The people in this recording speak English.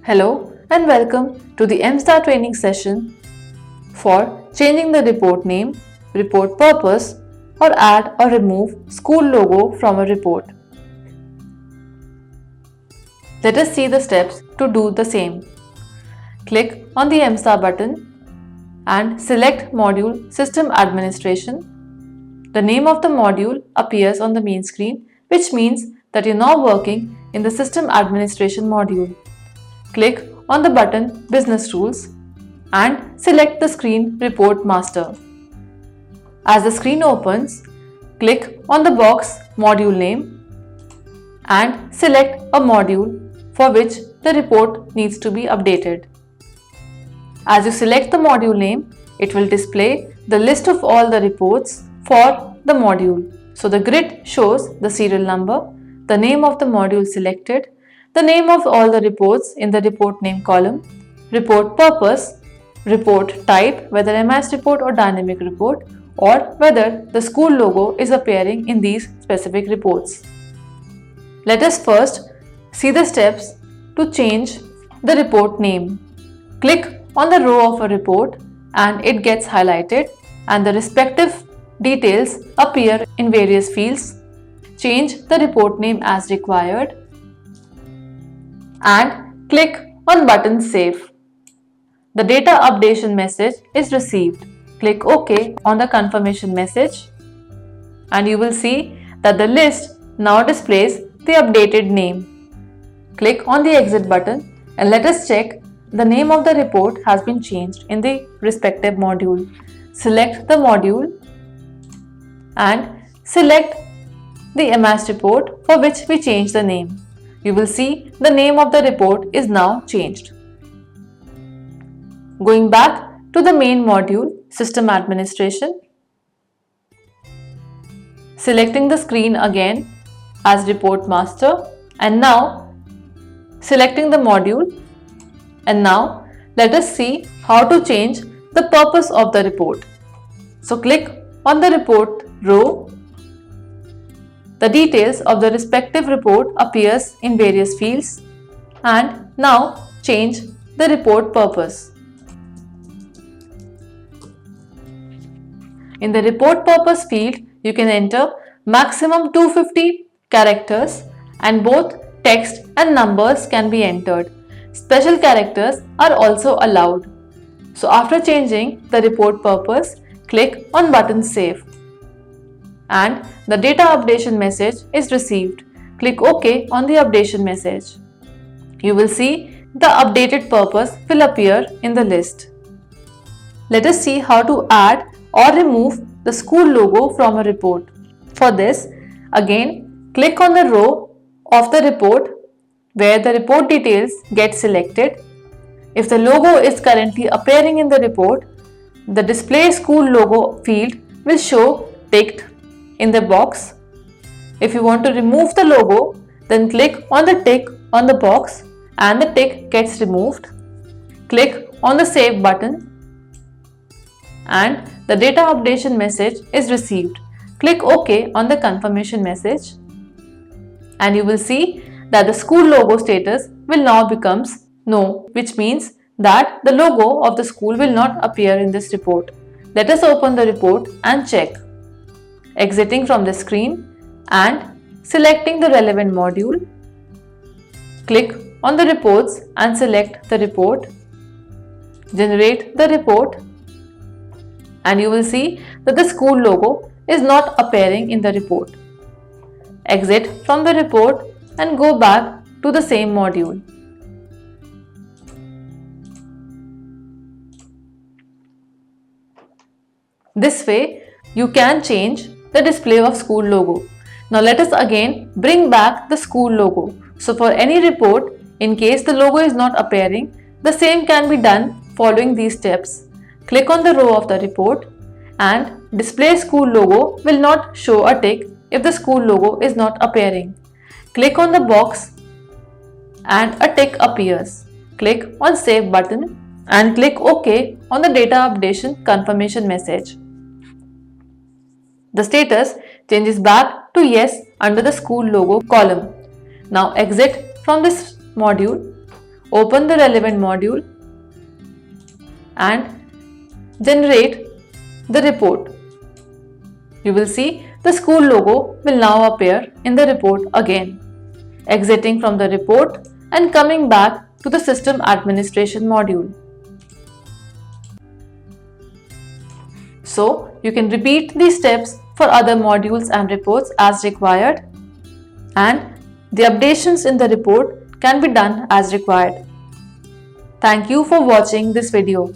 Hello and welcome to the MSTAR training session for changing the report name, report purpose, or add or remove school logo from a report. Let us see the steps to do the same. Click on the MSTAR button and select Module System Administration. The name of the module appears on the main screen, which means that you're now working in the System Administration module. Click on the button Business Rules and select the screen Report Master. As the screen opens, click on the box Module Name and select a module for which the report needs to be updated. As you select the module name, it will display the list of all the reports for the module. So the grid shows the serial number, the name of the module selected, the name of all the reports in the report name column, report purpose, report type, whether MS report or dynamic report, or whether the school logo is appearing in these specific reports. Let us first see the steps to change the report name. Click on the row of a report and it gets highlighted and the respective details appear in various fields. Change the report name as required and click on button Save. The data updation message is received. Click OK on the confirmation message and you will see that the list now displays the updated name. Click on the exit button and let us check the name of the report has been changed in the respective module. Select the module and select the MS report for which we changed the name. You will see the name of the report is now changed. Going back to the main module, System Administration. Selecting the screen again as Report Master and now selecting the module. And now let us see how to change the purpose of the report. So click on the report row. The details of the respective report appears in various fields and now change the report purpose. In the report purpose field, you can enter maximum 250 characters and both text and numbers can be entered. Special characters are also allowed. So after changing the report purpose, click on button Save. And the data updation message is received. Click OK on the updation message. You will see the updated purpose will appear in the list. Let us see how to add or remove the school logo from a report. For this, again, click on the row of the report where the report details get selected. If the logo is currently appearing in the report, the display school logo field will show ticked in the box. If you want to remove the logo, then click on the tick on the box and the tick gets removed. Click on the Save button and the data updation message is received. Click OK on the confirmation message and you will see that the school logo status will now becomes no, which means that the logo of the school will not appear in this report. Let us open the report and check. Exiting from the screen and selecting the relevant module. Click on the reports and select the report. Generate the report and you will see that the school logo is not appearing in the report. Exit from the report and go back to the same module. This way, you can change the display of school logo. Now let us again bring back the school logo. So for any report, in case the logo is not appearing, the same can be done following these steps. Click on the row of the report and display school logo will not show a tick if the school logo is not appearing. Click on the box and a tick appears. Click on Save button and click OK on the data updation confirmation message. The status changes back to yes under the school logo column. Now exit from this module, open the relevant module and generate the report. You will see the school logo will now appear in the report again. Exiting from the report and coming back to the system administration module. So you can repeat these steps for other modules and reports as required, and the updations in the report can be done as required. Thank you for watching this video.